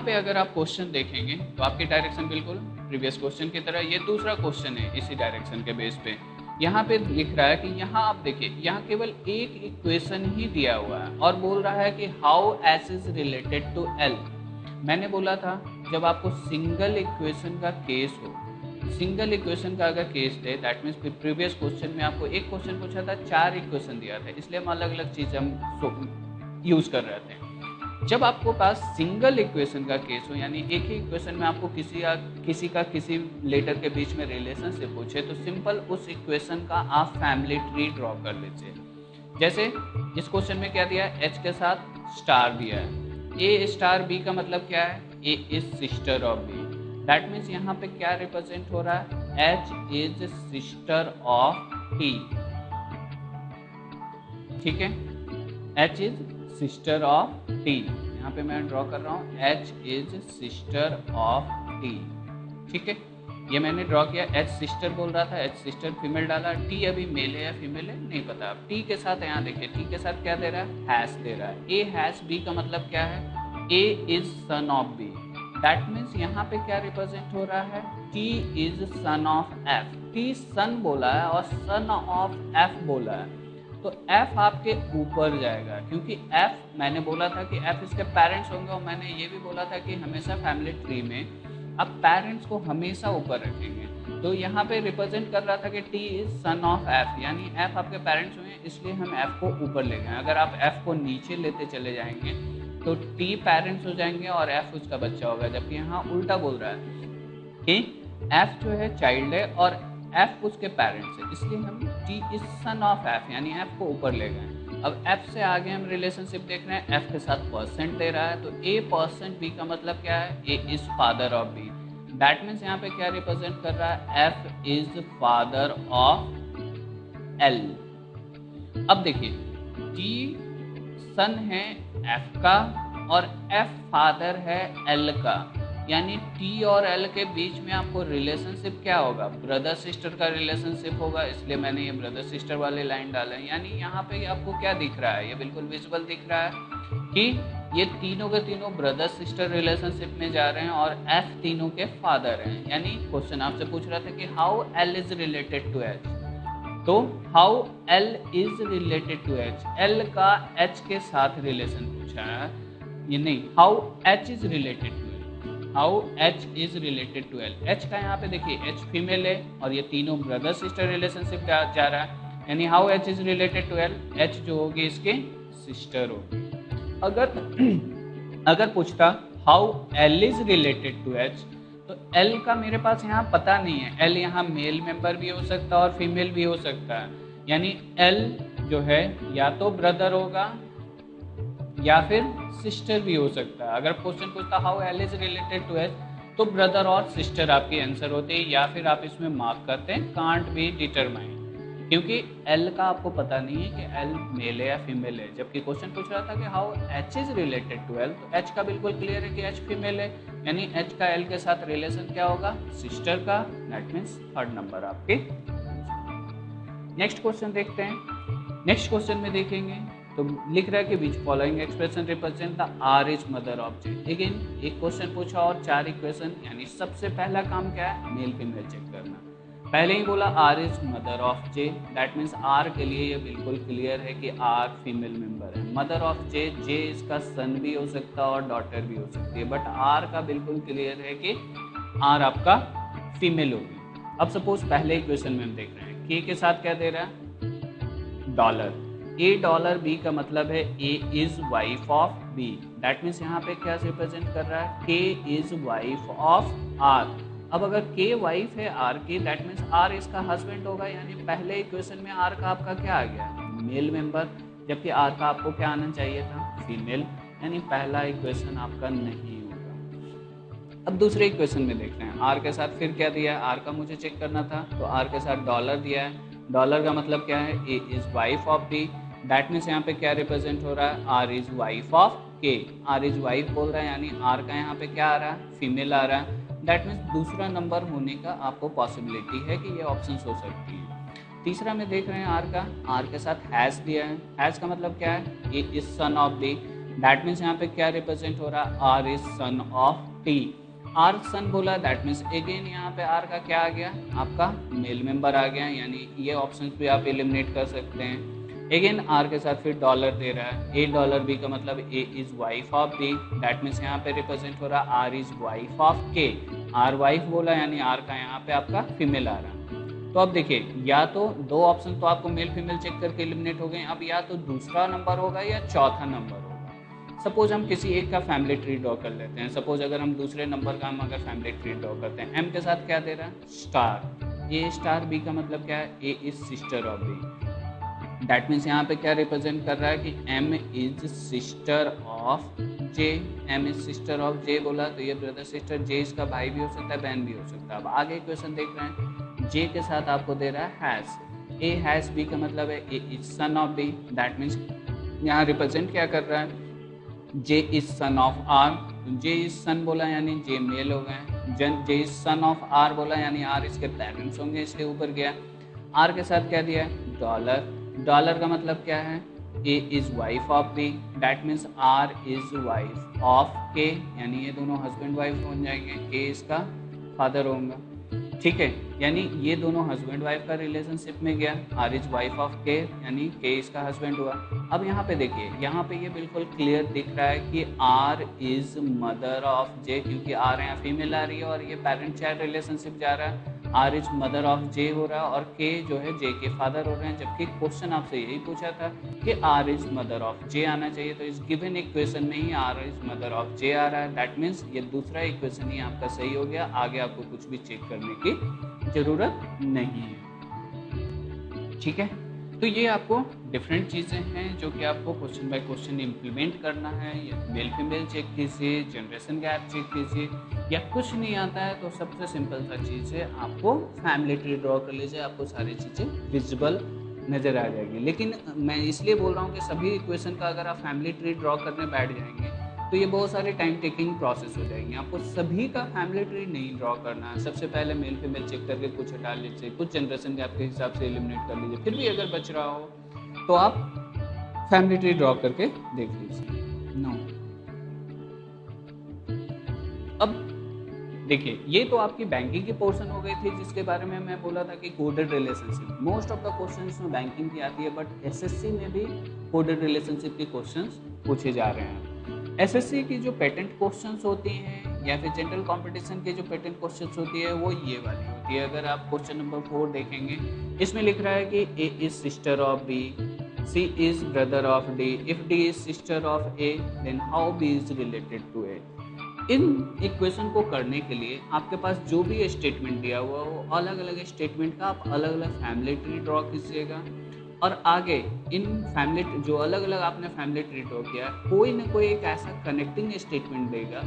पे अगर आप क्वेश्चन देखेंगे तो आपकी डायरेक्शन बिल्कुल प्रीवियस क्वेश्चन की तरह, ये दूसरा क्वेश्चन है इसी डायरेक्शन के बेस पे। यहाँ पे लिख रहा है कि यहाँ आप देखिए, यहाँ केवल एक इक्वेशन ही दिया हुआ है और बोल रहा है कि how S is related to L. मैंने बोला था जब आपको सिंगल इक्वेशन का केस हो, सिंगल इक्वेशन का अगर केस दे, दैट मीन्स प्रीवियस क्वेश्चन में आपको एक क्वेश्चन पूछा था, 4 इक्वेशन दिया था, इसलिए हम अलग अलग चीज़ हम यूज़ कर रहे थे। जब आपको पास सिंगल इक्वेशन का केस हो, यानी एक ही इक्वेशन में आपको किसी का किसी लेटर के बीच में रिलेशनशिप पूछे, तो सिंपल उस इक्वेशन का आप फैमिली ट्री ड्रॉ कर लीजिए। जैसे इस क्वेश्चन में क्या दिया है, एच के साथ स्टार दिया है, ए स्टार बी का मतलब क्या है, A is sister of B. That means यहाँ पे क्या रिप्रेजेंट हो रहा है, H is sister of T. ठीक है, H is sister of T, यहाँ पे मैं ड्रॉ कर रहा हूँ H is sister of T. ठीक है, ये मैंने ड्रॉ किया, एच सिस्टर बोल रहा था, एच सिस्टर फीमेल डाला, टी अभी मेल है या फीमेल है नहीं पता। अब टी के साथ यहाँ देखिए, टी के साथ क्या दे रहा है, हैश दे रहा है, ए हैश बी का मतलब क्या है, A is son of B. That means यहाँ पे क्या रिप्रेजेंट हो रहा है, T is son of F. T son बोला है और सन ऑफ एफ बोला है, तो f आपके ऊपर जाएगा, क्योंकि f मैंने बोला था कि f इसके पेरेंट्स होंगे, और मैंने ये भी बोला था कि हमेशा फैमिली ट्री में आप पेरेंट्स को हमेशा ऊपर रखेंगे। तो यहाँ पे रिप्रेजेंट कर रहा था कि t is son of f, यानी f आपके पेरेंट्स हुए, इसलिए हम f को ऊपर ले गए। अगर आप f को नीचे लेते चले जाएंगे तो t पेरेंट्स हो जाएंगे और f उसका बच्चा होगा, जबकि यहाँ उल्टा बोल रहा है कि f जो है चाइल्ड है और f उसके पेरेंट्स है, इसलिए हम t is son of f यानी f को ऊपर ले गए। अब f से आगे हम रिलेशनशिप देख रहे हैं, f के साथ परसेंट दे रहा है, तो a परसेंट b का मतलब क्या है, a is father of b। That means यहाँ पे क्या रिप्रेजेंट कर रहा है, f is father of l। अब देखिए, t सन है f का और f फादर है l का, यानी T और L के बीच में आपको रिलेशनशिप क्या होगा, ब्रदर सिस्टर का रिलेशनशिप होगा, इसलिए मैंने ये ब्रदर सिस्टर वाले लाइन डाले हैं। यानी यहाँ पे आपको क्या दिख रहा है, ये बिल्कुल विजुअल दिख रहा है कि ये तीनों के तीनों ब्रदर सिस्टर रिलेशनशिप में जा रहे हैं और F तीनों के फादर हैं। यानी क्वेश्चन आपसे पूछ रहा था कि how L is related to H, तो how L is related to H, L का H के साथ रिलेशन पूछा है, ये नहीं, how H is related to, how H is related to L। H का यहाँ पे देखिए H फीमेल है और ये तीनों ब्रदर सिस्टर रिलेशनशिप जा रहा है, यानी how H is related to L, H जो होगी इसके सिस्टर होगी। अगर पूछता how L is related to H, तो L का मेरे पास यहाँ पता नहीं है, L यहाँ मेल मेंबर भी हो सकता है और फीमेल भी हो सकता है, यानी L जो है या तो ब्रदर होगा या फिर सिस्टर भी हो सकता है। अगर क्वेश्चन पूछता how L is related to H, तो ब्रदर और सिस्टर आपकी आंसर होते हैं, या फिर आप इसमें मार्क करते हैं कांट बी डिटरमाइन, क्योंकि L का आपको पता नहीं है कि L मेल है या फीमेल है। जबकि क्वेश्चन पूछ रहा था कि how H is related to L, तो H का बिल्कुल क्लियर है कि H फीमेल है, यानी H का L के साथ रिलेशन क्या होगा, सिस्टर का। दैट मीन्स थर्ड नंबर आपके। नेक्स्ट क्वेश्चन देखते हैं। नेक्स्ट क्वेश्चन में देखेंगे तो लिख रहा है कि which following expression represent the R is mother of J. Again एक क्वेश्चन पूछा और 4 इक्वेशन, यानी सबसे पहला काम क्या है, मेल फीमेल चेक करना। पहले ही बोला R is mother of J, that means R के लिए ये बिल्कुल क्लियर है कि आर फीमेल मेंबर है। मदर ऑफ जे, जे इसका सन भी हो सकता है और डॉटर भी हो सकती है, बट आर का बिल्कुल क्लियर है कि आर आपका फीमेल होगी। अब सपोज पहले इक्वेशन में हम देख रहे हैं, के साथ क्या दे रहा है, डॉलर, ए डॉलर बी का मतलब है A is wife of B. That means यहाँ पे क्या रिप्रेजेंट कर रहा है, के इज वाइफ ऑफ आर। अब अगर के वाइफ है आर की, दैट मीन्स आर इसका हस्बैंड होगा, यानी पहले इक्वेशन में आर का आपका क्या आ गया, मेल मेंबर, जबकि आर का आपको क्या आना चाहिए था, फीमेल, यानी पहला इक्वेशन आपका नहीं होगा। अब दूसरे इक्वेशन में देख रहे हैं, आर के साथ फिर क्या दिया है, आर का मुझे चेक करना था, तो आर के साथ डॉलर दिया है। डॉलर का मतलब क्या है, A is wife of D. That means यहाँ पे क्या रिप्रेजेंट हो रहा है, R is wife of K, R is wife बोल रहा है, यानी आर का यहाँ पे क्या आ रहा है, फीमेल आ रहा है। दैट मीन्स दूसरा नंबर होने का आपको पॉसिबिलिटी है कि ये ऑप्शंस हो सकती है। तीसरा में देख रहे हैं आर का, आर के साथ हैश दिया है, हैश का मतलब क्या है, A is son of D. That means यहाँ पे क्या रिप्रेजेंट हो रहा है, R is son of T. R son बोला, दैट मीन्स अगेन यहाँ पे आर का क्या आ गया, आपका मेल मेंबर आ गया, यानी ये ऑप्शंस भी आप एलिमिनेट कर सकते हैं। अगेन आर के साथ फिर डॉलर दे रहा है, ए डॉलर बी का मतलब A is wife of B, that means यहाँ पे रिप्रेजेंट हो रहा है R is wife of K. R wife बोला यानी आर का यहाँ पे आपका फीमेल आ रहा है। तो अब देखिए, या तो दो ऑप्शन तो आपको मेल फीमेल चेक करके एलिमिनेट हो गए, अब या तो दूसरा नंबर होगा या चौथा नंबर होगा। सपोज हम किसी एक का फैमिली ट्री ड्रॉ कर लेते हैं। सपोज अगर हम दूसरे नंबर का हम अगर फैमिली ट्री ड्रॉ करते हैं, एम के साथ क्या दे रहा है, स्टार। ए स्टार बी का मतलब क्या है, A is sister of B. That means यहाँ पे क्या रिप्रेजेंट कर रहा है कि M is sister of J. M is sister of J बोला तो ये ब्रदर सिस्टर, जे इसका भाई भी हो सकता है, बहन भी हो सकता है। अब आगे क्वेश्चन देख रहे हैं, जे के साथ आपको दे रहा है हैज। ए हैज बी का मतलब है A is son of B. That means यहाँ रिप्रेजेंट क्या कर रहा है, J is son of R. J is son बोला यानी जे मेल हो गए, J is son of R बोला यानी आर इसके पेरेंट्स होंगे, इसलिए ऊपर गया। आर के साथ क्या दिया है, डॉलर। डॉलर का मतलब क्या है, A is wife of B. That means R is wife of K, यानी ये दोनों हस्बैंड वाइफ हो जाएंगे, के इसका फादर होगा। ठीक है, यानी ये दोनों हस्बैंड वाइफ का रिलेशनशिप में गया। Are is wife of K यानी के इसका हस्बैंड हुआ। अब यहाँ पे देखिए, यहाँ पे ये बिल्कुल क्लियर दिख रहा है कि आर इज मदर ऑफ जे, क्योंकि आर यहाँ फीमेल आ रही है और ये पेरेंट चाइल्ड रिलेशनशिप जा रहा है। आर इज मदर ऑफ जे हो रहा है और के जो है जे के फादर हो रहे हैं, जबकि क्वेश्चन आपसे यही पूछा था कि आर इज मदर ऑफ जे आना चाहिए। तो इस गिवन इक्वेशन में ही आर इज मदर ऑफ जे आ रहा है। दैट मीन्स ये दूसरा इक्वेशन ही आपका सही हो गया। आगे आपको कुछ भी चेक करने की जरूरत नहीं है। ठीक है, तो ये आपको डिफरेंट चीज़ें हैं जो कि आपको क्वेश्चन बाय क्वेश्चन इम्प्लीमेंट करना है। या मेल फीमेल चेक कीजिए, जनरेशन गैप चेक कीजिए, या कुछ नहीं आता है तो सबसे सिंपल सा चीज़ है, आपको फैमिली ट्री ड्रॉ कर लीजिए, आपको सारी चीज़ें विजिबल नज़र आ जाएगी। लेकिन मैं इसलिए बोल रहा हूँ कि सभी इक्वेशन का अगर आप फैमिली ट्री ड्रॉ करने बैठ जाएंगे तो ये बहुत सारे टाइम टेकिंग प्रोसेस हो जाएंगे। आपको सभी का फैमिली ट्री नहीं ड्रॉ करना है। सबसे पहले मेल फीमेल चेक करके कुछ हटा लीजिए, कुछ जनरेशन गैप के हिसाब से एलिमिनेट कर लीजिए, फिर भी अगर बच रहा हो तो आप फैमिली ट्री ड्रॉ करके देख लीजिए। नो, अब देखिए, ये तो आपकी बैंकिंग की पोर्शन हो गई थी जिसके बारे में मैं बोला था कि coded relationship. Most of the questions में बैंकिंग की आती है, बट एसएससी में भी कोडेड रिलेशनशिप के क्वेश्चंस पूछे जा रहे हैं। एसएससी की जो पेटेंट क्वेश्चंस होती हैं या फिर जनरल कंपटीशन के जो पेटेंट क्वेश्चंस होती है वो ये वाली होती है। अगर आप क्वेश्चन नंबर 4 देखेंगे, इसमें लिख रहा है कि A is sister of B, C is brother of D. If D is sister of A, then how B is related to A. इन इक्वेशन को करने के लिए आपके पास जो भी स्टेटमेंट दिया हुआ वो अलग अलग स्टेटमेंट का आप अलग अलग फैमिली ट्री ड्रॉ कीजिएगा, और आगे इन फैमिली जो अलग अलग आपने फैमिली ट्री ड्रॉ किया, कोई ना कोई एक ऐसा कनेक्टिंग स्टेटमेंट देगा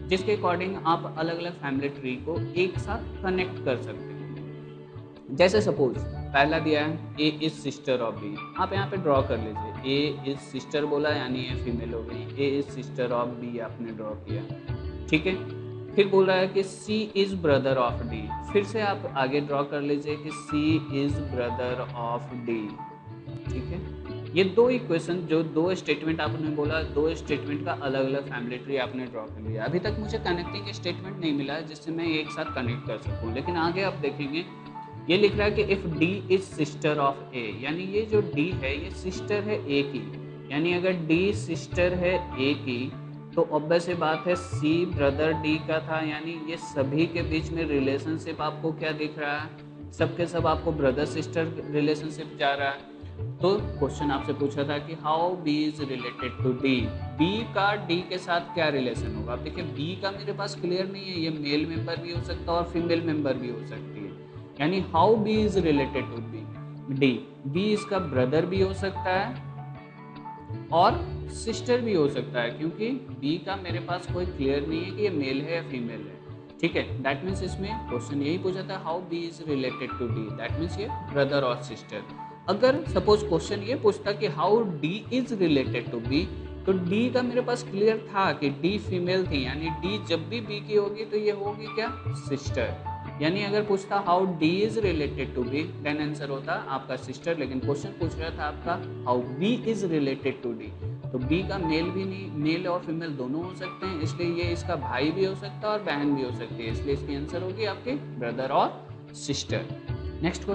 जिसके अकॉर्डिंग आप अलग अलग फैमिली ट्री को एक साथ कनेक्ट कर सकते हैं। जैसे सपोज पहला दिया है A is sister of B, आप यहाँ पे ड्रॉ कर लीजिए। ए इज सिस्टर बोला यानी ये फीमेल हो गई, ए इज सिस्टर ऑफ बी आपने ड्रॉ किया, ठीक है। फिर बोल रहा है कि सी इज ब्रदर ऑफ डी, फिर से आप आगे ड्रॉ कर लीजिए कि सी इज ब्रदर ऑफ डी, ठीक है। ये दो इक्वेशन, जो दो स्टेटमेंट आपने बोला, दो स्टेटमेंट का अलग अलग फैमिली ट्री आपने ड्रॉ कर लिया। अभी तक मुझे कनेक्टिंग स्टेटमेंट नहीं मिला है जिससे मैं एक साथ कनेक्ट कर सकूं, लेकिन आगे आप देखेंगे ये लिख रहा है कि if D is sister of A, यानी ये जो डी है ये सिस्टर है ए की, यानी अगर डी सिस्टर है ए की तो ऑब्वियस सी बात है सी ब्रदर डी का था, यानी ये सभी के बीच में रिलेशनशिप आपको क्या दिख रहा है, सबके सब आपको ब्रदर सिस्टर रिलेशनशिप जा रहा है। तो क्वेश्चन आपसे पूछा था कि how B is related to D, B का डी के साथ क्या रिलेशन होगा। अब देखिए बी का मेरे पास क्लियर नहीं है, ये मेल मेंबर भी हो सकता है और फीमेल मेंबर भी हो सकती है, यानी how B is related to B D, B इसका ब्रदर भी हो सकता है और सिस्टर भी हो सकता है, क्योंकि बी का मेरे पास कोई क्लियर नहीं है कि ये मेल है या फीमेल है, ठीक है। दैट मीन्स इसमें क्वेश्चन यही पूछा था how B is related to D, that means ये ब्रदर और सिस्टर। अगर सपोज क्वेश्चन ये पूछता कि how D is related to B, तो डी का मेरे पास क्लियर था कि डी फीमेल थी, यानी डी जब भी बी की होगी तो ये होगी क्या, सिस्टर। यानी अगर पूछता how D is related to B, then answer होता आपका सिस्टर, लेकिन क्वेश्चन पूछ रहा था आपका how B is related to D, तो बी का मेल भी नहीं, मेल और फीमेल दोनों हो सकते हैं, इसलिए ये इसका भाई भी हो सकता है और बहन भी हो सकती है, इसलिए इसकी आंसर होगी आपके ब्रदर और सिस्टर। नेक्स्ट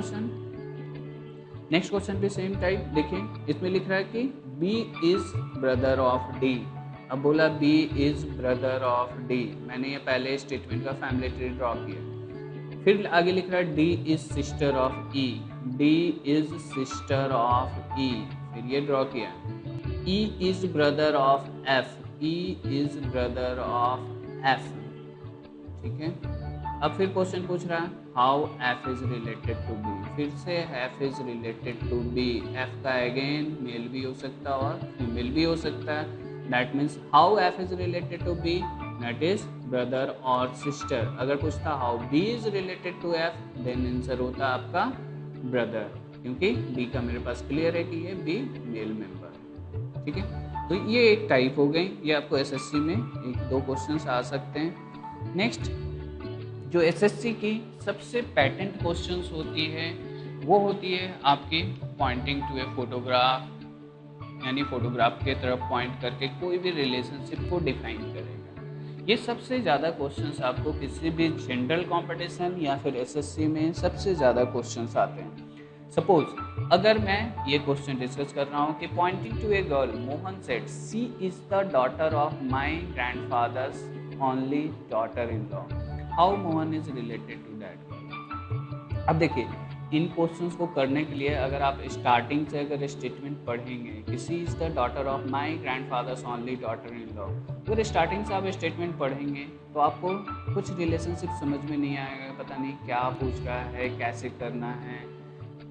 क्वेश्चन भी सेम टाइप। देखिए इसमें लिख रहा है कि B is brother of D. अब बोला B is brother of D, मैंने ये पहले स्टेटमेंट का फैमिली ट्री ड्रॉ किया। फिर आगे लिख रहा है D is sister of E, D is sister of E, फिर ये ड्रॉ किया। E is brother of F, E is brother of F, ठीक है। अब फिर क्वेश्चन पूछ रहा है how F is related to B, फिर से F is related to B, F का अगेन मेल भी हो सकता है और फीमेल भी हो सकता है, that means how F is related to B, that is brother और सिस्टर। अगर पूछता how B is related to F, then answer होता आपका ब्रदर, क्योंकि बी का मेरे पास क्लियर है कि ये बी मेल मेंबर, ठीक है। तो ये एक टाइप हो गई, ये आपको एसएससी में एक दो क्वेश्चंस आ सकते हैं। नेक्स्ट जो एसएससी की सबसे पैटेंट क्वेश्चंस होती है वो होती है आपकी पॉइंटिंग टू ए फोटोग्राफ, यानी फोटोग्राफ के तरफ पॉइंट करके कोई भी रिलेशनशिप को डिफाइन करेगा। ये सबसे ज़्यादा क्वेश्चंस आपको किसी भी जनरल कंपटीशन या फिर एसएससी में सबसे ज़्यादा क्वेश्चंस आते हैं। सपोज अगर मैं ये क्वेश्चन डिस्कस कर रहा हूँ कि pointing to a girl Mohan said she is the daughter of my grandfather's only daughter in law, how Mohan is related to that girl. अब देखिए इन क्वेश्चंस को करने के लिए अगर आप स्टार्टिंग से अगर स्टेटमेंट पढ़ेंगे कि she is the daughter of my grandfather's only daughter in law, अगर स्टार्टिंग से आप स्टेटमेंट पढ़ेंगे तो आपको कुछ रिलेशनशिप समझ में नहीं आएगा, पता नहीं क्या पूछ रहा है, कैसे करना है,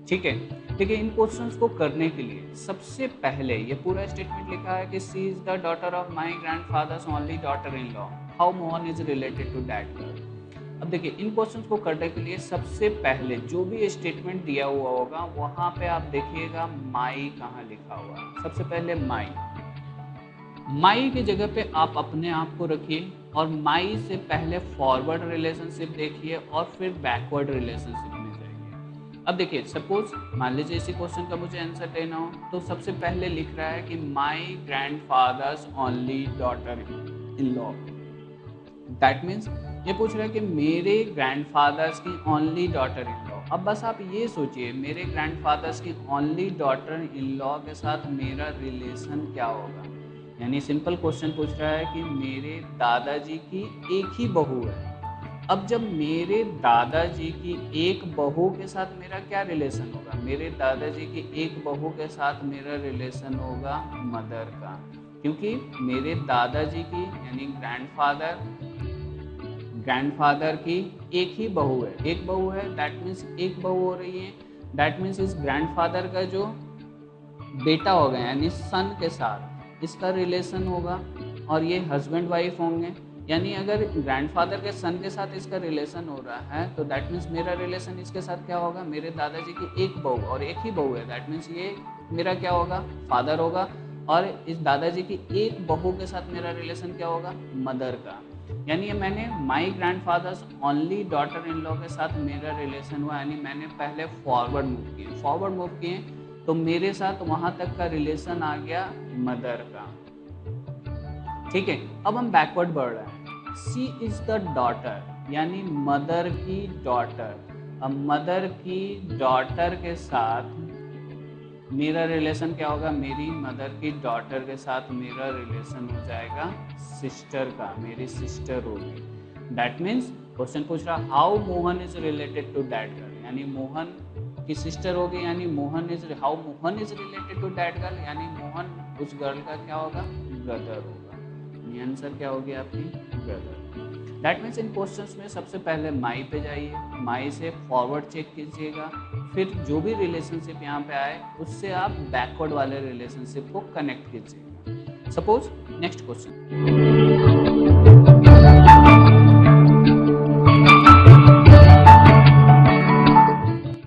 ठीक है। देखिए इन क्वेश्चंस को करने के लिए सबसे पहले ये पूरा स्टेटमेंट लिखा है कि she is the daughter of my grandfather's only daughter in law, how Mohan is related to that girl. अब देखिए इन क्वेश्चंस को करने के लिए सबसे पहले जो भी स्टेटमेंट दिया हुआ होगा वहां पे आप देखिएगा माई कहाँ लिखा हुआ है। सबसे पहले माई की जगह पे आप अपने आप को रखिए और माई से पहले फॉरवर्ड रिलेशनशिप देखिए और फिर बैकवर्ड रिलेशनशिप में जाइए। अब देखिए सपोज मान लीजिए इसी क्वेश्चन का मुझे आंसर देना हो तो सबसे पहले लिख रहा है कि my grandfather's only daughter in law, that means ये पूछ रहा है कि मेरे ग्रैंडफादर्स की ओनली डॉटर इन लॉ। अब बस आप ये सोचिए मेरे ग्रैंडफादर्स की ओनली डॉटर इन लॉ के साथ मेरा रिलेशन क्या होगा, यानी सिंपल क्वेश्चन पूछ रहा है कि मेरे दादाजी की एक ही बहू है। अब जब मेरे दादाजी की एक बहू के साथ मेरा क्या रिलेशन होगा, मेरे दादाजी की एक बहू के साथ मेरा रिलेशन होगा मदर का, क्योंकि मेरे दादाजी की यानी ग्रैंडफादर की एक ही बहू है, एक बहू है, दैट मीन्स एक बहू हो रही है, दैट मीन्स इस ग्रैंडफादर का जो बेटा होगा यानी सन के साथ इसका रिलेशन होगा और ये हस्बैंड वाइफ होंगे, यानी अगर ग्रैंडफादर के सन के साथ इसका रिलेशन हो रहा है तो दैट मीन्स मेरा रिलेशन इसके साथ क्या होगा, मेरे दादाजी की एक बहू और एक ही बहू है, दैट मीन्स ये मेरा क्या होगा, फादर होगा, और इस दादाजी की एक बहू के साथ मेरा रिलेशन क्या होगा, मदर का। यानी मैंने my grandfather's only daughter in law के साथ मेरा रिलेशन हुआ, यानी मैंने पहले फॉरवर्ड मूव किए तो मेरे साथ वहां तक का रिलेशन आ गया मदर का, ठीक है। अब हम बैकवर्ड बढ़ रहे हैं, शी इज द डॉटर यानी मदर की डॉटर। अब मदर की डॉटर के साथ मेरा रिलेशन क्या होगा, मेरी मदर की डॉटर के साथ मेरा रिलेशन हो जाएगा सिस्टर का, मेरी सिस्टर होगी। दैट मीन्स क्वेश्चन पूछ रहा how Mohan is related to that girl, यानी मोहन की सिस्टर होगी, यानी how Mohan is related to that girl, यानी मोहन उस गर्ल का क्या होगा, ब्रदर होगा। आंसर क्या होगी आपकी, brother. That means in questions में सबसे पहले माई पे जाइए, माई से फॉरवर्ड चेक कीजिएगा, फिर जो भी रिलेशनशिप यहाँ पे आए उससे आप बैकवर्ड वाले रिलेशनशिप को कनेक्ट कीजिएगा। Suppose next question,